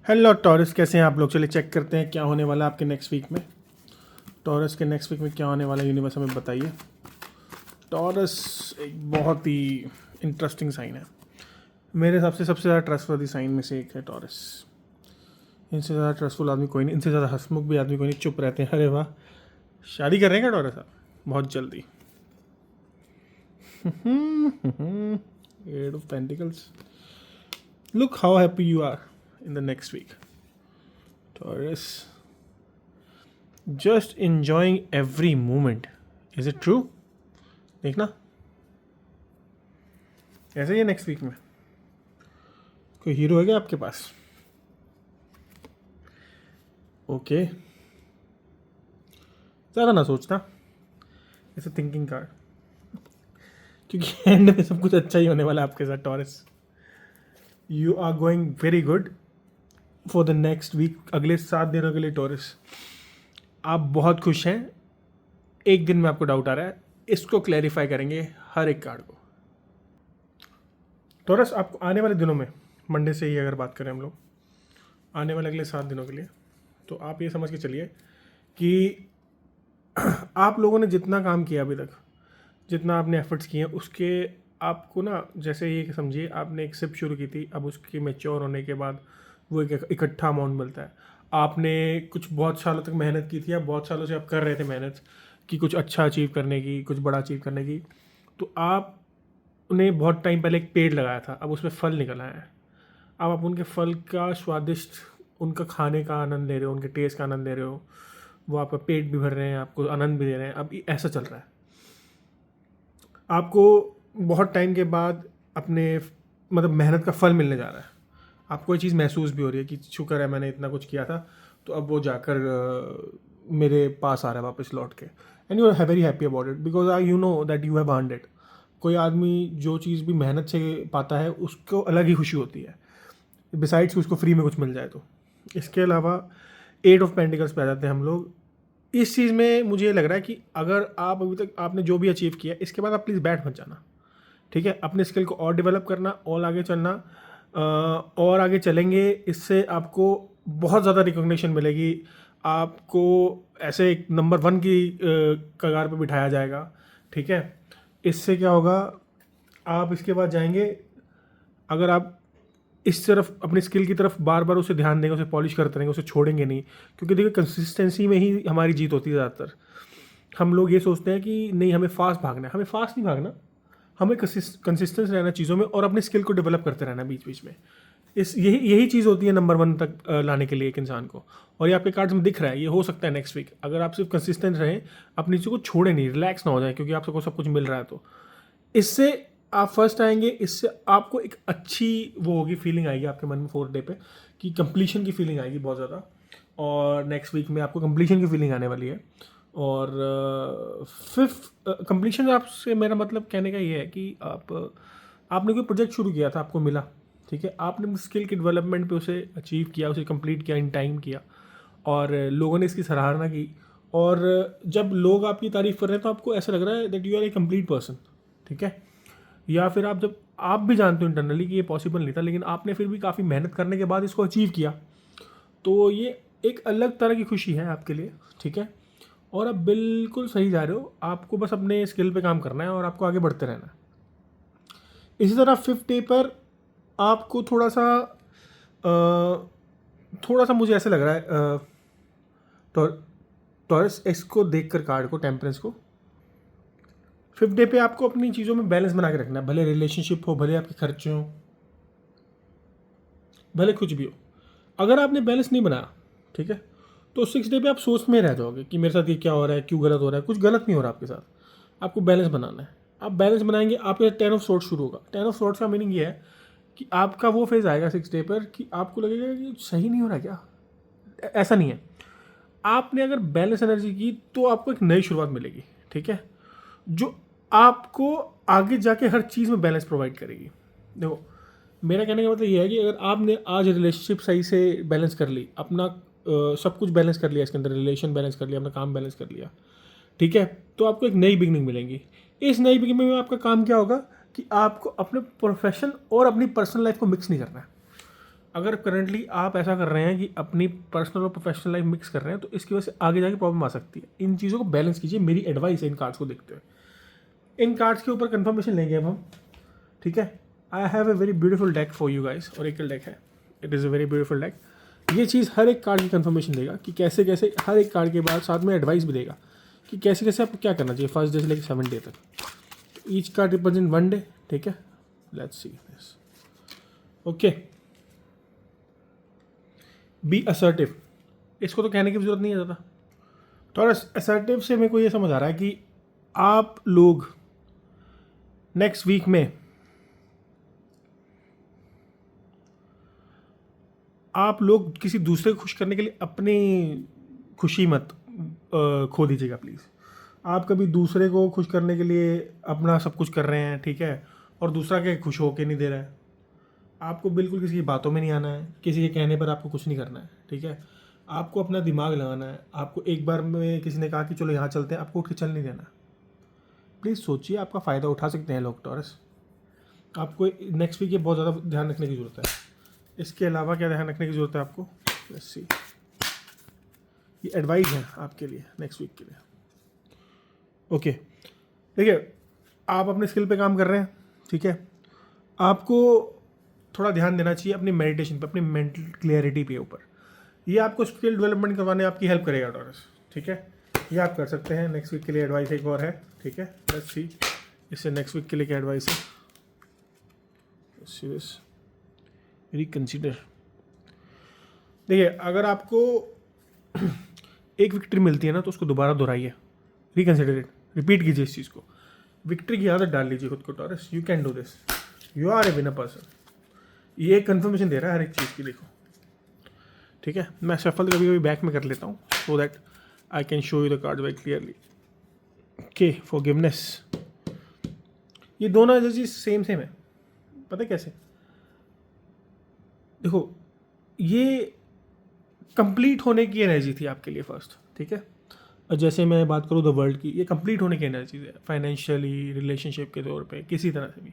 Hello taurus, कैसे हैं आप लोग। चलिए चेक करते हैं क्या होने वाला है आपके नेक्स्ट वीक में। टॉरस के नेक्स्ट वीक में क्या होने वाला है, यूनिवर्स हमें बताइए। टॉरस एक बहुत ही इंटरेस्टिंग साइन है। मेरे हिसाब से सबसे ज़्यादा ट्रस्टवर्दी साइन में से एक है टॉरस। इनसे ज़्यादा ट्रस्टफुल आदमी कोई नहीं, इनसे ज़्यादा हंसमुख भी आदमी कोई नहीं। चुप रहते हैं। अरे वाह, शादी कर रहे हैं क्या टॉरस आप बहुत जल्दी? Eight of pentacles. Look how happy you are in the next week Taurus. Just enjoying every moment. Is it true? देखना ऐसे ही है नेक्स्ट वीक में। कोई हीरो है क्या आपके पास? ओके, ज़्यादा ना सोचना, ऐसे थिंकिंग कार्ड, क्योंकि एंड में सब कुछ अच्छा ही होने वाला है आपके साथ Taurus. You are going very good for the next week. अगले 7 दिनों के लिए टॉरस आप बहुत खुश हैं। एक दिन में आपको डाउट आ रहा है, इसको क्लैरिफाई करेंगे हर एक कार्ड को। टॉरस आपको आने वाले दिनों में, मंडे से ही अगर बात करें हम लोग, आने वाले अगले 7 दिनों के लिए, तो आप ये समझ के चलिए कि आप लोगों ने जितना काम किया अभी तक, जितना आपने एफर्ट्स किए हैं, उसके आपको ना, जैसे ये समझिए आपने एक सिप शुरू की थी, अब उसकी मैच्योर होने के बाद वो एक इकट्ठा अमाउंट मिलता है। आपने कुछ बहुत सालों तक मेहनत की थी, या बहुत सालों से आप कर रहे थे मेहनत कि कुछ अच्छा अचीव करने की, कुछ बड़ा अचीव करने की, तो आपने बहुत टाइम पहले एक पेड़ लगाया था, अब उसमें फल निकल आए हैं। अब आप उनके फल का स्वादिष्ट, उनका खाने का आनंद ले रहे हो, उनके टेस्ट का आनंद ले रहे हो, वो आपका पेट भी भर रहे हैं, आपको आनंद भी दे रहे हैं। अब ऐसा चल रहा है। आपको बहुत टाइम के बाद अपने मतलब मेहनत का फल मिलने जा रहा है। आपको ये चीज़ महसूस भी हो रही है कि शुक्र है मैंने इतना कुछ किया था, तो अब वो जाकर मेरे पास आ रहा है वापस लौट के। And you are very happy about it because I you know that you have earned it. कोई आदमी जो चीज़ भी मेहनत से पाता है उसको अलग ही खुशी होती है, बिसाइड्स कि उसको फ्री में कुछ मिल जाए। तो इसके अलावा 8 ऑफ पेंटिकल्स पे आ जाते हैं हम लोग। इस चीज़ में मुझे ये लग रहा है कि अगर आप अभी तक आपने जो भी अचीव किया, इसके बाद आप प्लीज़ बैठ मत जाना, ठीक है। अपने स्किल को और डेवलप करना और आगे चलना, और आगे चलेंगे, इससे आपको बहुत ज़्यादा रिकॉग्निशन मिलेगी। आपको ऐसे एक नंबर 1 की कगार पे बिठाया जाएगा, ठीक है। इससे क्या होगा, आप इसके बाद जाएंगे, अगर आप इस तरफ अपनी स्किल की तरफ बार बार उसे ध्यान देंगे, उसे पॉलिश करते रहेंगे, उसे छोड़ेंगे नहीं, क्योंकि देखिए कंसिस्टेंसी में ही हमारी जीत होती है ज़्यादातर। हम लोग ये सोचते हैं कि नहीं हमें फास्ट भागना है, हमें फास्ट नहीं भागना, हमें कंसिस्टेंस रहना चीज़ों में और अपने स्किल को डेवलप करते रहना बीच बीच में। इस यही यही चीज़ होती है नंबर 1 तक लाने के लिए एक इंसान को। और ये आपके कार्ड्स में दिख रहा है, ये हो सकता है नेक्स्ट वीक। अगर आप सिर्फ कंसिस्टेंट रहें, अपनी चीज़ों को छोड़े नहीं, रिलैक्स ना हो जाए, क्योंकि आप सबको सब कुछ मिल रहा है, तो इससे आप फर्स्ट आएंगे। इससे आपको एक अच्छी वो होगी, फीलिंग आएगी आपके मन में 4th डे पे, कि कंप्लीशन की फीलिंग आएगी बहुत ज़्यादा। और नेक्स्ट वीक में आपको कंप्लीशन की फीलिंग आने वाली है। और 5th कंप्लीशन आपसे मेरा मतलब कहने का ये है कि आपने कोई प्रोजेक्ट शुरू किया था, आपको मिला, ठीक है। आपने स्किल के डेवलपमेंट पे उसे अचीव किया, उसे कंप्लीट किया, इन टाइम किया, और लोगों ने इसकी सराहना की। और जब लोग आपकी तारीफ़ कर रहे हैं तो आपको ऐसा लग रहा है that you are a complete person, ठीक है। या फिर आप जब आप भी जानते हो इंटरनली कि ये पॉसिबल नहीं था, लेकिन आपने फिर भी काफ़ी मेहनत करने के बाद इसको अचीव किया, तो ये एक अलग तरह की खुशी है आपके लिए, ठीक है। और आप बिल्कुल सही जा रहे हो, आपको बस अपने स्किल पे काम करना है और आपको आगे बढ़ते रहना है। इसी तरह 5th डे पर आपको थोड़ा सा मुझे ऐसे लग रहा है, टॉरस इसको देख कर कार्ड को, टेम्परेंस को, 5th डे पे आपको अपनी चीज़ों में बैलेंस बना के रखना है। भले रिलेशनशिप हो, भले आपके खर्चे हों, भले कुछ भी हो, अगर आपने बैलेंस नहीं बनाया, ठीक है, तो 6th डे पे आप सोच में रह जाओगे कि मेरे साथ ये क्या हो रहा है, क्यों गलत हो रहा है। कुछ गलत नहीं हो रहा आपके साथ, आपको बैलेंस बनाना है। आप बैलेंस बनाएंगे, आपके 10 ऑफ सोर्ट्स शुरू होगा। 10 ऑफ सोर्ट्स का मीनिंग ये है कि आपका वो फेज़ आएगा 6th डे पर कि आपको लगेगा कि सही नहीं हो रहा क्या। ऐसा नहीं है, आपने अगर बैलेंस एनर्जी की तो आपको एक नई शुरुआत मिलेगी, ठीक है, जो आपको आगे जाके हर चीज़ में बैलेंस प्रोवाइड करेगी। देखो, मेरा कहने का मतलब ये है कि अगर आपने आज रिलेशनशिप सही से बैलेंस कर ली, अपना सब कुछ बैलेंस कर लिया, इसके अंदर रिलेशन बैलेंस कर लिया, अपना काम बैलेंस कर लिया, ठीक है, तो आपको एक नई बिगनिंग मिलेंगी। इस नई बिगनिंग में आपका काम क्या होगा कि आपको अपने प्रोफेशन और अपनी पर्सनल लाइफ को मिक्स नहीं करना है। अगर करंटली आप ऐसा कर रहे हैं कि अपनी पर्सनल और प्रोफेशनल लाइफ मिक्स कर रहे हैं, तो इसकी वजह से आगे जाके प्रॉब्लम आ सकती है। इन चीज़ों को बैलेंस कीजिए, मेरी एडवाइस है इन कार्ड्स को देखते हुए। इन कार्ड्स के ऊपर कंफर्मेशन लेंगे अब हम, ठीक है। I have a very beautiful deck for you guys, oracle deck है, it is a very beautiful deck. ये चीज़ हर एक कार्ड की कंफर्मेशन देगा कि कैसे कैसे, हर एक कार्ड के बाद साथ में एडवाइस भी देगा कि कैसे कैसे आपको क्या करना चाहिए फर्स्ट डे से लेकर 7 डे तक। ईच कार्ड रिप्रेजेंट 1 डे, ठीक है। Let's see this, okay. Be assertive, इसको तो कहने की जरूरत नहीं है ज़्यादा। थोड़ा असर्टिव से मेरे को ये समझ आ रहा है कि आप लोग नेक्स्ट वीक में आप लोग किसी दूसरे को खुश करने के लिए अपनी खुशी मत खो दीजिएगा प्लीज़। आप कभी दूसरे को खुश करने के लिए अपना सब कुछ कर रहे हैं, ठीक है, और दूसरा के खुश होके नहीं दे रहा है। आपको बिल्कुल किसी की बातों में नहीं आना है, किसी के कहने पर आपको कुछ नहीं करना है, ठीक है। आपको अपना दिमाग लगाना है। आपको एक बार में किसी ने कहा कि चलो यहाँ चलते हैं, आपको उठ के चल नहीं देना। प्लीज़ सोचिए, आपका फ़ायदा उठा सकते हैं लोग टॉरस। आपको नेक्स्ट वीक ये बहुत ज़्यादा ध्यान रखने की ज़रूरत है। इसके अलावा क्या ध्यान रखने की ज़रूरत है आपको, लेट्स सी, ये एडवाइस है आपके लिए नेक्स्ट वीक के लिए, ओके। देखिए, आप अपने स्किल पे काम कर रहे हैं, ठीक है। आपको थोड़ा ध्यान देना चाहिए अपनी मेडिटेशन पे, अपनी मेंटल क्लियरिटी पे ऊपर। ये आपको स्किल डेवलपमेंट करवाने आपकी हेल्प करेगा टॉरस, ठीक है। ये आप कर सकते हैं। नेक्स्ट वीक के लिए एडवाइस एक और है, ठीक है। लेट्स सी इससे नेक्स्ट वीक के लिए क्या एडवाइस है। सीरियस रिकंसीडर, देखिए, अगर आपको एक विक्ट्री मिलती है ना, तो उसको दोबारा दोहराइए, रिकंसिडर इट, रिपीट कीजिए इस चीज़ को। विक्ट्री की आदत डाल लीजिए खुद को Taurus. You can do this, you are a winner person. ये कंफर्मेशन दे रहा है हर एक चीज़ की, देखो, ठीक है। मैं शफल कभी कभी बैक में कर लेता हूँ so that I can show you the card very clearly. Okay, forgiveness, ये दोनों चीज़ सेम है, पता है कैसे? देखो, ये कंप्लीट होने की एनर्जी थी आपके लिए फर्स्ट, ठीक है। और जैसे मैं बात करूँ द वर्ल्ड की, ये कंप्लीट होने की एनर्जी है, फाइनेंशियली, रिलेशनशिप के तौर पे, किसी तरह से भी।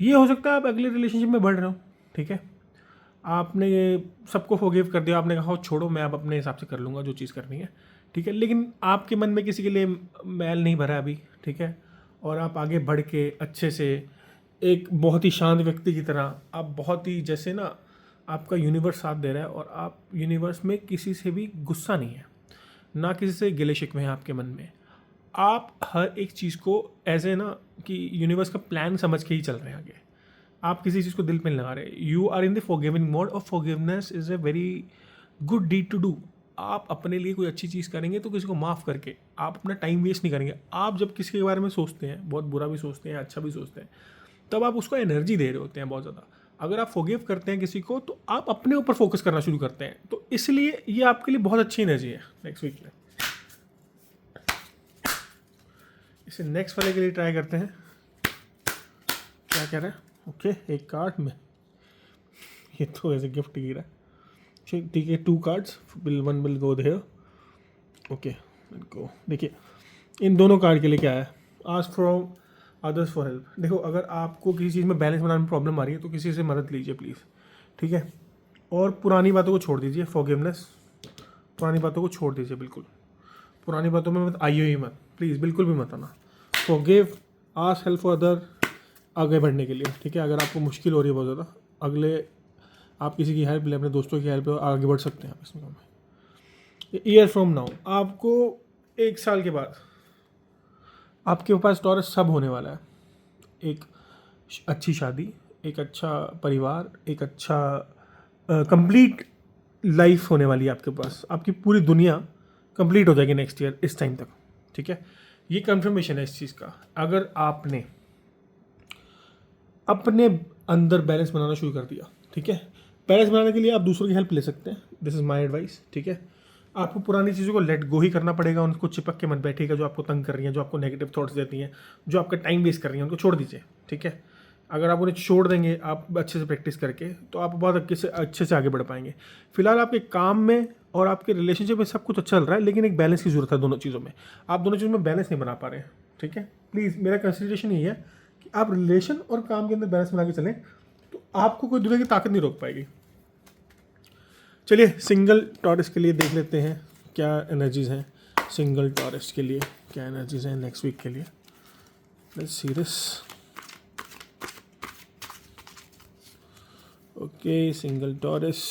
ये हो सकता है आप अगले रिलेशनशिप में बढ़ रहे हो, ठीक है। आपने सबको फॉरगिव कर दिया, आपने कहा छोड़ो, मैं अब अपने हिसाब से कर लूँगा जो चीज़ करनी है, ठीक है। लेकिन आपके मन में किसी के लिए मैल नहीं भरा अभी, ठीक है। और आप आगे बढ़ के अच्छे से एक बहुत ही शांत व्यक्ति की तरह, आप बहुत ही, जैसे ना आपका यूनिवर्स साथ दे रहा है, और आप यूनिवर्स में किसी से भी गुस्सा नहीं है, ना किसी से गिले शिकवे हैं आपके मन में। आप हर एक चीज़ को एज ए ना कि यूनिवर्स का प्लान समझ के ही चल रहे हैं आगे। आप किसी चीज़ को दिल पे नहीं लगा रहे। You are in the forgiving mode, और forgiveness is a very good deed to do. आप अपने लिए कोई अच्छी चीज़ करेंगे तो किसी को माफ़ करके आप अपना टाइम वेस्ट नहीं करेंगे। आप जब किसी के बारे में सोचते हैं, बहुत बुरा भी सोचते हैं, अच्छा भी सोचते हैं, तब आप उसको एनर्जी दे रहे होते हैं बहुत ज़्यादा। अगर आप फॉरगिव करते हैं किसी को, तो आप अपने ऊपर फोकस करना शुरू करते हैं। तो इसलिए ये आपके लिए बहुत अच्छी एनर्जी है नेक्स्ट वीक में। इसे नेक्स्ट वाले के लिए ट्राई करते हैं, क्या कह रहा है। ओके, एक कार्ड में ये तो ऐसे गिफ्ट गिरा, ठीक है। 2 cards, one will go there, okay go. देखिए, इन दोनों कार्ड के लिए क्या है, ask from others for help. देखो, अगर आपको किसी चीज़ में बैलेंस बनाने में प्रॉब्लम आ रही है, तो किसी से मदद लीजिए प्लीज़, ठीक है। और पुरानी बातों को छोड़ दीजिए, फॉरगिवनेस, पुरानी बातों को छोड़ दीजिए बिल्कुल। पुरानी बातों में मत आइए ही मत, प्लीज़, बिल्कुल भी मत आना। Forgive, ask help for other, आगे बढ़ने के लिए, ठीक है। अगर आपको मुश्किल हो रही है बहुत ज़्यादा, अगले आप किसी की हेल्प ले, अपने दोस्तों की हेल्प ले, आगे बढ़ सकते हैं आप इसमें। ईयर फ्रॉम नाउ, आपको 1 साल के बाद आपके पास टॉरस सब होने वाला है। एक अच्छी शादी, एक अच्छा परिवार, एक अच्छा कंप्लीट लाइफ होने वाली है आपके पास। आपकी पूरी दुनिया कंप्लीट हो जाएगी नेक्स्ट ईयर इस टाइम तक, ठीक है। ये कंफर्मेशन है इस चीज़ का। अगर आपने अपने अंदर बैलेंस बनाना शुरू कर दिया, ठीक है। बैलेंस बनाने के लिए आप दूसरों की हेल्प ले सकते हैं, दिस इज़ माय एडवाइस, ठीक है। आपको पुरानी चीज़ों को लेट गो ही करना पड़ेगा, उनको चिपक के मत बैठिएगा, जो आपको तंग कर रही हैं, जो आपको नेगेटिव थॉट्स देती हैं, जो आपका टाइम वेस्ट कर रही हैं, उनको छोड़ दीजिए, ठीक है। अगर आप उन्हें छोड़ देंगे आप अच्छे से प्रैक्टिस करके, तो आप बहुत अच्छे से आगे बढ़ पाएंगे। फिलहाल आपके काम में और आपके रिलेशनशिप में सब कुछ अच्छा चल रहा है, लेकिन एक बैलेंस की ज़रूरत है दोनों चीज़ों में। आप दोनों चीज़ों में बैलेंस नहीं बना पा रहे हैं, ठीक है। प्लीज़, मेरा कंसिडरेशन यही है कि आप रिलेशन और काम के अंदर बैलेंस बना के चलें, तो आपको कोई दुनिया की ताकत नहीं रोक पाएगी। चलिए सिंगल टॉरस के लिए देख लेते हैं क्या एनर्जीज हैं। सिंगल टॉरस के लिए क्या एनर्जीज हैं नेक्स्ट वीक के लिए। Let's see this. Okay single taurus,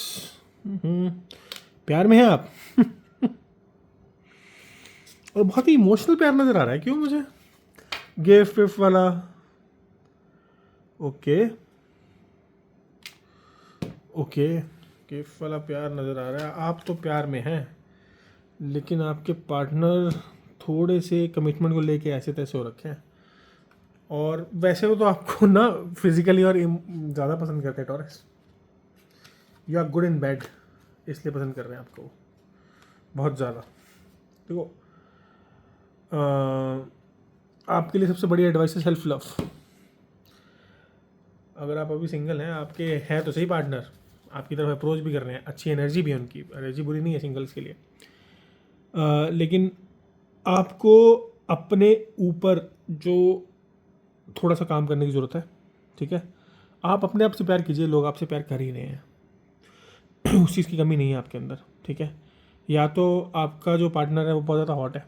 प्यार में हैं आप। और बहुत ही इमोशनल प्यार नज़र आ रहा है, क्यों मुझे गिफ्ट विफ्ट वाला। ओके ओके गिफ्ट वाला प्यार नज़र आ रहा है। आप तो प्यार में हैं, लेकिन आपके पार्टनर थोड़े से कमिटमेंट को लेके ऐसे तैसे हो रखे हैं। और वैसे वो तो आपको ना फिजिकली और ज़्यादा पसंद करते हैं Taurus. You are good in bed, इसलिए पसंद कर रहे हैं आपको बहुत ज़्यादा। देखो आपके लिए सबसे बड़ी एडवाइस है सेल्फ लव। अगर आप अभी सिंगल हैं, आपके हैं तो सही पार्टनर, आपकी तरफ अप्रोच भी कर रहे हैं, अच्छी एनर्जी भी है उनकी, एनर्जी बुरी नहीं है सिंगल्स के लिए। लेकिन आपको अपने ऊपर जो थोड़ा सा काम करने की ज़रूरत है, ठीक है। आप अपने आप से प्यार कीजिए, लोग आपसे प्यार कर ही रहे हैं। उस चीज़ की कमी नहीं है आपके अंदर, ठीक है। या तो आपका जो पार्टनर है वो बहुत ज़्यादा हॉट है,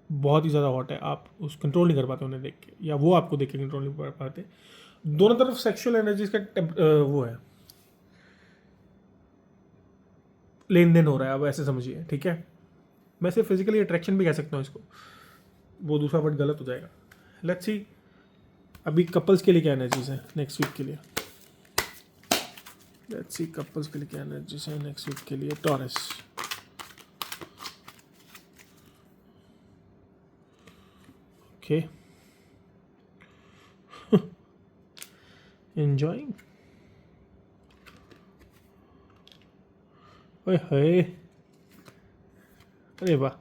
बहुत ही ज़्यादा हॉट है, आप उस कंट्रोल नहीं कर पाते उन्हें देख के, या वो आपको देख के कंट्रोल नहीं कर पाते। दोनों तरफ सेक्सुअल एनर्जीज का वो है, लेन देन हो रहा है, अब ऐसे समझिए, ठीक है। मैं सिर्फ फिजिकली अट्रैक्शन भी कह सकता हूँ इसको, वो दूसरा वर्ड गलत हो जाएगा। लेट्स सी अभी कपल्स के लिए क्या एनर्जीज है नेक्स्ट वीक के लिए। लेट्स सी कपल्स के लिए क्या एनर्जीज है नेक्स्ट वीक के लिए। टॉरस, ओके enjoying, ओए हाय, अरे वाह,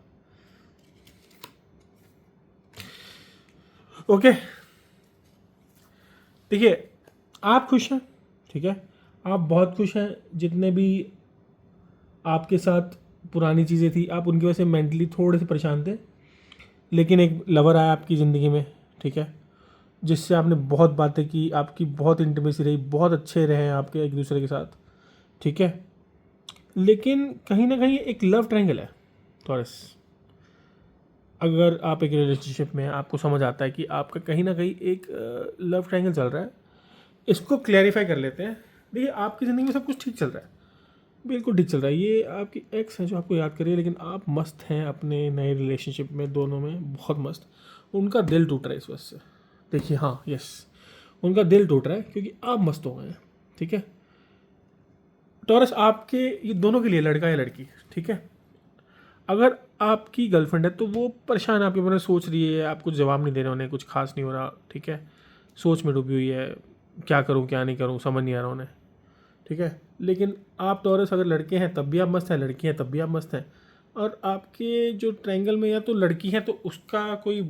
ओके। देखिए आप खुश हैं, ठीक है, आप बहुत खुश हैं। जितने भी आपके साथ पुरानी चीज़ें थी, आप उनकी वजह से मेंटली थोड़े से परेशान थे, लेकिन एक लवर आया आपकी ज़िंदगी में, ठीक है, जिससे आपने बहुत बातें की, आपकी बहुत इंटीमेसी रही, बहुत अच्छे रहे आपके एक दूसरे के साथ, ठीक है। लेकिन कहीं ना कहीं एक लव ट्रायंगल है टॉरस। अगर आप एक रिलेशनशिप में हैं, आपको समझ आता है कि आपका कहीं ना कहीं एक लव ट्रायंगल चल रहा है, इसको क्लैरिफाई कर लेते हैं। देखिए आपकी ज़िंदगी में सब कुछ ठीक चल रहा है, बिल्कुल ठीक चल रहा है। ये आपकी एक्स है जो आपको याद करिए, लेकिन आप मस्त हैं अपने नए रिलेशनशिप में, दोनों में बहुत मस्त। उनका दिल टूट रहा है इस वजह से। देखिए हाँ, यस, उनका दिल टूट रहा है क्योंकि आप मस्त हो गए हैं, ठीक है। टॉरस आपके ये दोनों के लिए, लड़का या लड़की, ठीक है। अगर आपकी गर्लफ्रेंड है तो वो परेशान है आपके बारे में, सोच रही है, आप कुछ जवाब नहीं दे रहे, उन्हें कुछ खास नहीं हो रहा, ठीक है, सोच में डूबी हुई है, क्या करूँ क्या नहीं करूँ समझ नहीं आ रहा उन्हें, ठीक है। लेकिन आप टॉरस अगर लड़के हैं तब भी आप मस्त हैं, लड़की हैं तब भी आप मस्त हैं। और आपके जो ट्रायंगल में या तो लड़की है तो उसका कोई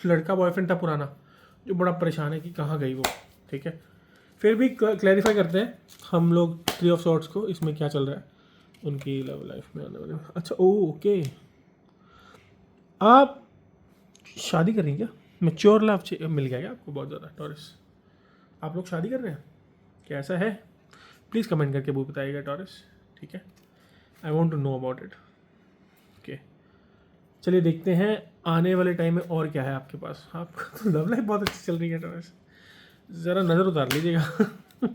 लड़का बॉयफ्रेंड था पुराना जो बड़ा परेशान है कि कहाँ गई वो, ठीक है। फिर भी क्लैरिफाई करते हैं हम लोग थ्री ऑफ सॉर्ट्स को, इसमें क्या चल रहा है उनकी लव लाइफ में आने वाले। अच्छा ओके, आप शादी कर रही हैं क्या? मैच्योर लव मिल गया क्या आपको बहुत ज़्यादा टॉरस? आप लोग शादी कर रहे हैं क्या, ऐसा है? प्लीज़ कमेंट करके वो बताइएगा टॉरस, ठीक है। I want to know about it, okay. चलिए देखते हैं आने वाले टाइम में और क्या है आपके पास। आपका तो लव लाइफ बहुत अच्छी चल रही है टॉरस, ज़रा नज़र उतार लीजिएगा।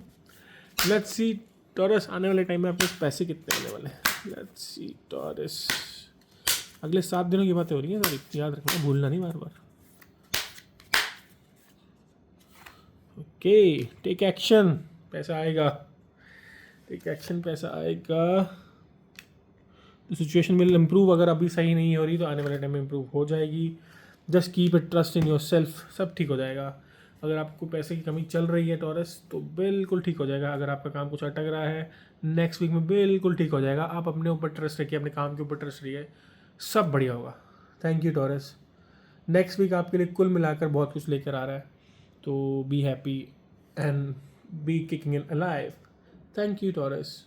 लेट्स सी टॉरस, आने वाले टाइम में आपके पास पैसे कितने आने वाले हैं। लेट्स सी टॉरस, अगले 7 दिनों की बातें हो रही हैं सर, याद रखना, भूलना नहीं बार बार। ओके टेक एक्शन, पैसा आएगा, टेक एक्शन, पैसा आएगा। तो सिचुएशन विल इम्प्रूव, अगर अभी सही नहीं हो रही तो आने वाले टाइम में इम्प्रूव हो जाएगी। Just keep it trust in your self, सब ठीक हो जाएगा। अगर आपको पैसे की कमी चल रही है टॉरस तो बिल्कुल ठीक हो जाएगा। अगर आपका काम कुछ अटक रहा है नेक्स्ट वीक में बिल्कुल ठीक हो जाएगा। आप अपने ऊपर ट्रस्ट रखिए, अपने काम के ऊपर ट्रस्ट रखिए, सब बढ़िया होगा। Thank you Taurus. Next week आपके लिए कुल मिलाकर बहुत कुछ लेकर आ रहा है, तो be happy and be kicking in alive. Thank you taurus.